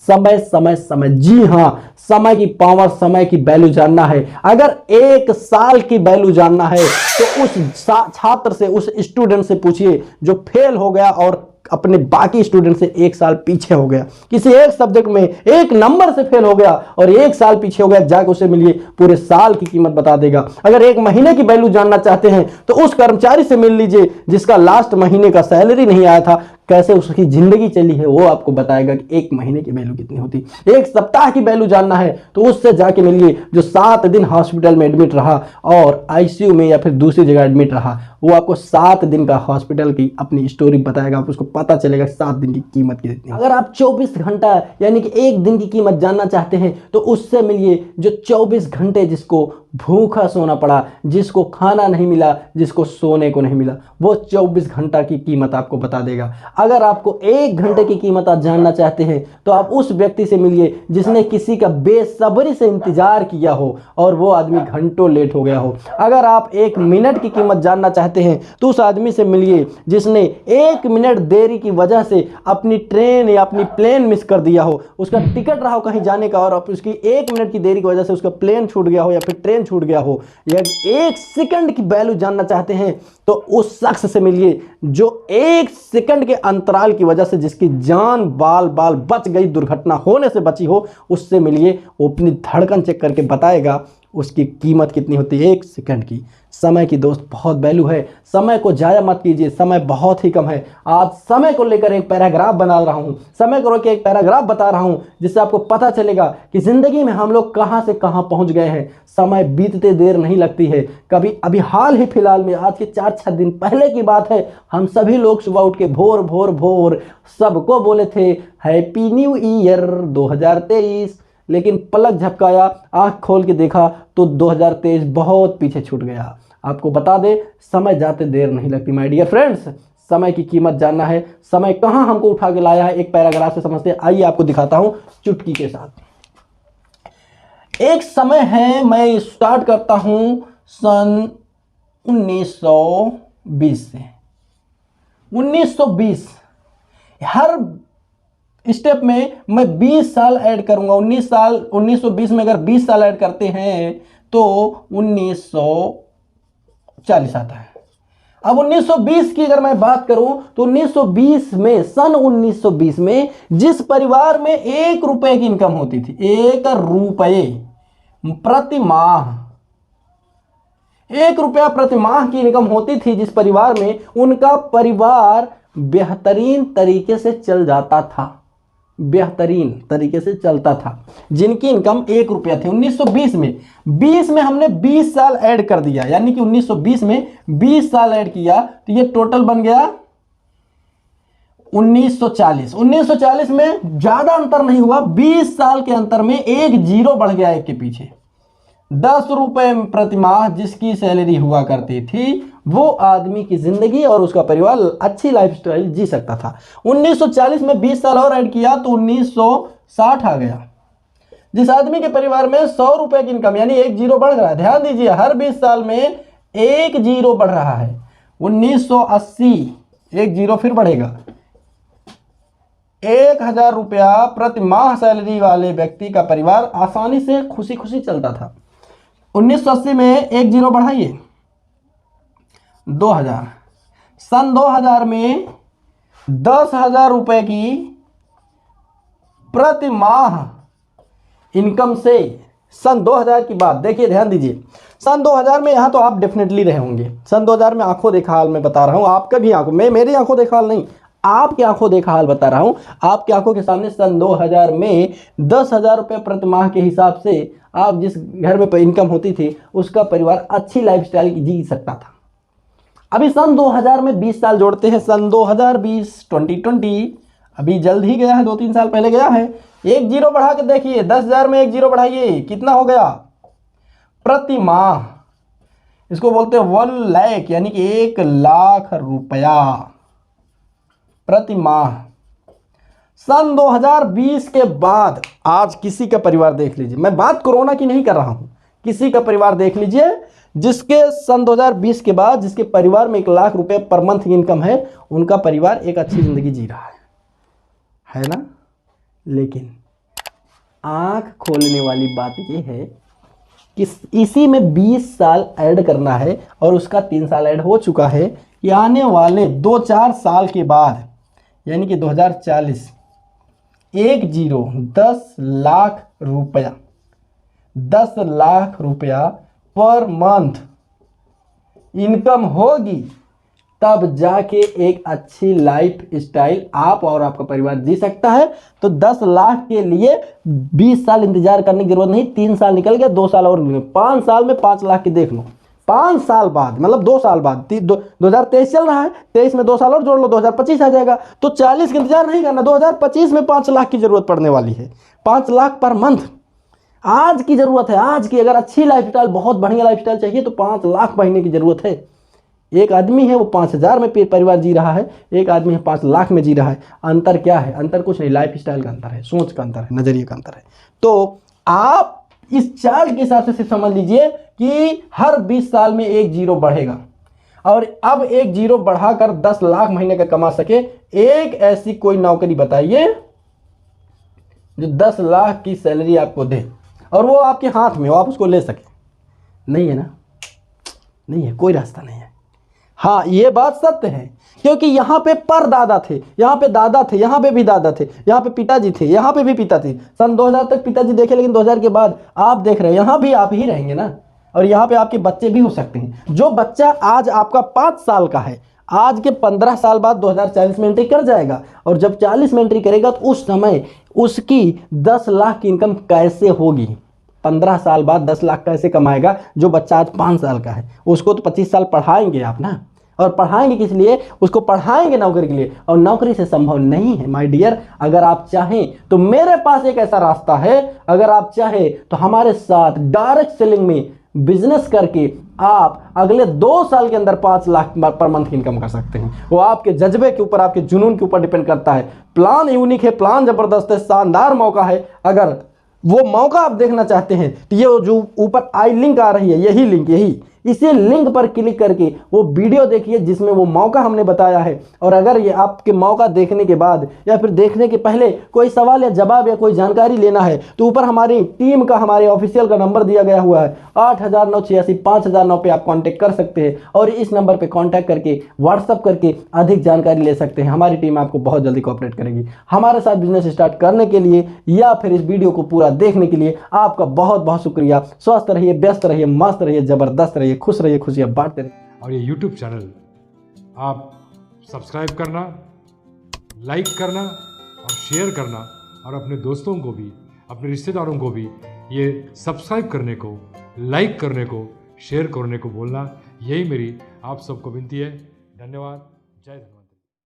समय समय समय, जी हाँ, समय की पावर, समय की वैल्यू जानना है। अगर 1 साल की वैल्यू जानना है तो उस छात्र से, उस स्टूडेंट से पूछिए जो फेल हो गया और अपने बाकी स्टूडेंट से 1 साल पीछे हो गया, किसी एक सब्जेक्ट में 1 नंबर से फेल हो गया और 1 साल पीछे हो गया, जाकर उसे मिलिए, पूरे साल की कीमत बता देगा। अगर 1 महीने की वैल्यू जानना चाहते हैं तो उस कर्मचारी से मिल लीजिए जिसका लास्ट महीने का सैलरी नहीं आया था, कैसे उसकी जिंदगी चली है वो आपको बताएगा कि 1 महीने की वैल्यू कितनी होती। 1 सप्ताह की वैल्यू जानना है तो उससे जाके मिलिए जो 7 दिन हॉस्पिटल में एडमिट रहा और आईसीयू में या फिर दूसरी जगह एडमिट रहा, वो आपको 7 दिन का हॉस्पिटल की अपनी स्टोरी बताएगा, आपको उसको पता चलेगा 7 दिन की कीमत कितनी। अगर आप 24 घंटा यानी कि 1 दिन की कीमत जानना चाहते हैं तो उससे मिलिए जो 24 घंटे जिसको भूखा सोना पड़ा, जिसको खाना नहीं मिला, जिसको सोने को नहीं मिला, वो 24 घंटा की कीमत आपको बता देगा। अगर आपको 1 घंटे की कीमत आप जानना चाहते हैं तो आप उस व्यक्ति से मिलिए जिसने किसी का बेसब्री से इंतजार किया हो और वो आदमी घंटों लेट हो गया हो। अगर आप 1 मिनट की कीमत जानना चाहते हैं तो उस आदमी से मिलिए जिसने 1 मिनट देरी की वजह से अपनी ट्रेन या अपनी प्लेन मिस कर दिया हो, उसका टिकट रहा हो कहीं जाने का और उसकी 1 मिनट की देरी की वजह से उसका प्लेन छूट गया हो या फिर ट्रेन छूट गया हो, या 1 सेकंड की वैल्यू जानना चाहते हैं तो उस शख्स से मिलिए जो 1 सेकंड के अंतराल की वजह से जिसकी जान बाल बाल बच गई, दुर्घटना होने से बची हो, उससे मिलिए, वो अपनी धड़कन चेक करके बताएगा उसकी कीमत कितनी होती है 1 सेकंड की। समय की दोस्त बहुत वैल्यू है, समय को जाया मत कीजिए, समय बहुत ही कम है। आज समय को लेकर एक पैराग्राफ बना रहा हूँ, समय को लेकर एक पैराग्राफ बता रहा हूँ जिससे आपको पता चलेगा कि जिंदगी में हम लोग कहाँ से कहाँ पहुँच गए हैं। समय बीतते देर नहीं लगती है कभी। अभी हाल ही फिलहाल में, आज के 4-6 दिन पहले की बात है, हम सभी लोग सुबह उठ के भोर भोर भोर सबको बोले थे हैप्पी न्यू ईयर 2023, लेकिन पलक झपकाया, आंख खोल के देखा तो 2023 बहुत पीछे छूट गया। आपको बता दे, समय जाते देर नहीं लगती माय डियर फ्रेंड्स। समय की कीमत जानना है, समय कहां हमको उठा के लाया है, एक पैराग्राफ से समझते हैं। आइए आपको दिखाता हूं चुटकी के साथ। एक समय है, मैं स्टार्ट करता हूं सन 1920 से। 1920 हर स्टेप में मैं 20 साल ऐड करूंगा। 1920 में अगर 20 साल ऐड करते हैं तो 1940 आता है। अब 1920 की अगर मैं बात करूं तो 1920 में, सन 1920 में जिस परिवार में 1 रुपए की इनकम होती थी, 1 रुपए प्रति माह, 1 रुपया प्रति माह की इनकम होती थी जिस परिवार में, उनका परिवार बेहतरीन तरीके से चल जाता था, बेहतरीन तरीके से चलता था। जिनकी इनकम 1 रुपया थी 1920 में, 20 में हमने 20 साल ऐड कर दिया, यानी कि 1920 में 20 साल ऐड किया तो ये टोटल बन गया 1940। 1940 में ज्यादा अंतर नहीं हुआ, 20 साल के अंतर में 1 जीरो बढ़ गया एक के पीछे। 10 रुपए प्रति माह जिसकी सैलरी हुआ करती थी, वो आदमी की जिंदगी और उसका परिवार अच्छी लाइफस्टाइल जी सकता था। 1940 में 20 साल और ऐड किया तो 1960 आ गया। जिस आदमी के परिवार में 100 रुपए की इनकम, यानी 1 जीरो बढ़ रहा है, ध्यान दीजिए, हर 20 साल में 1 जीरो बढ़ रहा है। 1980 1 जीरो फिर बढ़ेगा। 1000 रुपया प्रति माह सैलरी वाले व्यक्ति का परिवार आसानी से खुशी खुशी चलता था। 1980 में 1 जीरो बढ़ाइए 2000। सन 2000 में 10,000 रुपए की प्रति माह इनकम से, सन 2000 की बात देखिए, ध्यान दीजिए, सन 2000 में, यहां तो आप डेफिनेटली रहे होंगे। सन 2000 में आंखों देखा हाल मैं बता रहा हूं, आपका भी आंखों में, मेरी आंखों देखा हाल नहीं, आपकी आंखों देखा हाल बता रहा हूं। आपकी आंखों के सामने सन 2000 में 10,000 रुपये प्रति माह के हिसाब से आप जिस घर में इनकम होती थी उसका परिवार अच्छी लाइफस्टाइल जी सकता था। अभी सन 2000 में 20 साल जोड़ते हैं, सन 2020 2020 अभी जल्द ही गया है, 2-3 साल पहले गया है। 1 जीरो बढ़ा के देखिए, 10,000 में 1 जीरो बढ़ाइए, कितना हो गया प्रति माह? इसको बोलते हैं 1 लाख, यानी कि 1 लाख रुपया प्रति माह। सन 2020 के बाद आज किसी का परिवार देख लीजिए, मैं बात कोरोना की नहीं कर रहा हूं, किसी का परिवार देख लीजिए जिसके सन 2020 के बाद जिसके परिवार में 1 लाख रुपए पर मंथ की इनकम है, उनका परिवार एक अच्छी जिंदगी जी रहा है ना। लेकिन आंख खोलने वाली बात ये है कि इसी में 20 साल ऐड करना है और उसका 3 साल ऐड हो चुका है कि आने वाले 2-4 साल के बाद यानी कि 2040 10 लाख रुपया 10 लाख रुपया पर मंथ इनकम होगी, तब जाके एक अच्छी लाइफ स्टाइल आप और आपका परिवार जी सकता है। तो 10 लाख के लिए 20 साल इंतजार करने की जरूरत नहीं, 3 साल निकल गया, 2 साल और निकल, 5 साल में 5 लाख की देख लो। 5 साल बाद मतलब 2 साल बाद 2023 चल रहा है, 23 में 2 साल और जोड़ लो, 2025 आ जाएगा। तो 40 का इंतजार नहीं करना, 2025 में 5 लाख की जरूरत पड़ने वाली है। 5 लाख पर मंथ आज की जरूरत है, आज की। अगर अच्छी लाइफस्टाइल, बहुत बढ़िया लाइफस्टाइल चाहिए तो 5 लाख महीने की जरूरत है। एक आदमी है वो 5,000 में परिवार जी रहा है, एक आदमी है 5 लाख में जी रहा है। अंतर क्या है? अंतर कुछ नहीं, लाइफस्टाइल का अंतर है, सोच का अंतर है, नजरिए का अंतर है। तो आप इस चार्ट के हिसाब से समझ लीजिए कि हर 20 साल में एक जीरो बढ़ेगा और अब एक जीरो बढ़ाकर 10 लाख महीने का कमा सके। एक ऐसी कोई नौकरी बताइए जो 10 लाख की सैलरी आपको दे और वो आपके हाथ में हो, आप उसको ले सके। नहीं है ना, नहीं है, कोई रास्ता नहीं है। हाँ, ये बात सत्य है, क्योंकि यहाँ पे परदादा थे, यहाँ पे दादा थे, यहाँ पे भी दादा थे, यहाँ पे पिताजी थे, यहाँ पे भी पिता थे। सन 2000 तक पिताजी देखे, लेकिन 2000 के बाद आप देख रहे हैं, यहाँ भी आप ही रहेंगे ना, और यहाँ पे आपके बच्चे भी हो सकते हैं। जो बच्चा आज आपका 5 साल का है, आज के 15 साल बाद 2040 में एंट्री कर जाएगा, और जब 40 में एंट्री करेगा तो उस समय उसकी 10 लाख की इनकम कैसे होगी? 15 साल बाद 10 लाख कैसे कमाएगा? जो बच्चा आज 5 साल का है, उसको तो 25 साल पढ़ाएंगे आप ना, और पढ़ाएंगे किस लिए? उसको पढ़ाएंगे नौकरी के लिए, और नौकरी से संभव नहीं है माय डियर। अगर आप चाहें तो मेरे पास एक ऐसा रास्ता है, अगर आप चाहें तो हमारे साथ डायरेक्ट सेलिंग में बिजनेस करके आप अगले 2 साल के अंदर 5 लाख पर मंथ की इनकम कर सकते हैं। वो आपके जज्बे के ऊपर, आपके जुनून के ऊपर डिपेंड करता है। प्लान यूनिक है, प्लान जबरदस्त है, शानदार मौका है। अगर वो मौका आप देखना चाहते हैं तो ये जो ऊपर आई लिंक आ रही है, यही लिंक, यही इसी लिंक पर क्लिक करके वो वीडियो देखिए जिसमें वो मौका हमने बताया है। और अगर ये आपके मौका देखने के बाद या फिर देखने के पहले कोई सवाल या जवाब या कोई जानकारी लेना है तो ऊपर हमारी टीम का, हमारे ऑफिशियल का नंबर दिया गया हुआ है 8009865009 पे आप कांटेक्ट कर सकते हैं, और इस नंबर पे कांटेक्ट करके व्हाट्सअप करके अधिक जानकारी ले सकते हैं। हमारी टीम आपको बहुत जल्दी कोऑपरेट करेगी। हमारे साथ बिजनेस स्टार्ट करने के लिए या फिर इस वीडियो को पूरा देखने के लिए आपका बहुत बहुत शुक्रिया। स्वस्थ रहिए, व्यस्त रहिए, मस्त रहिए, जबरदस्त रहिए, खुश रहिए, खुशियां बांटते रहिए। और ये YouTube चैनल आप सब्सक्राइब करना, लाइक करना और शेयर करना, और अपने दोस्तों को भी, अपने रिश्तेदारों को भी ये सब्सक्राइब करने को, लाइक करने को, शेयर करने को बोलना। यही मेरी आप सबको विनती है। धन्यवाद। जय धन्यवाद।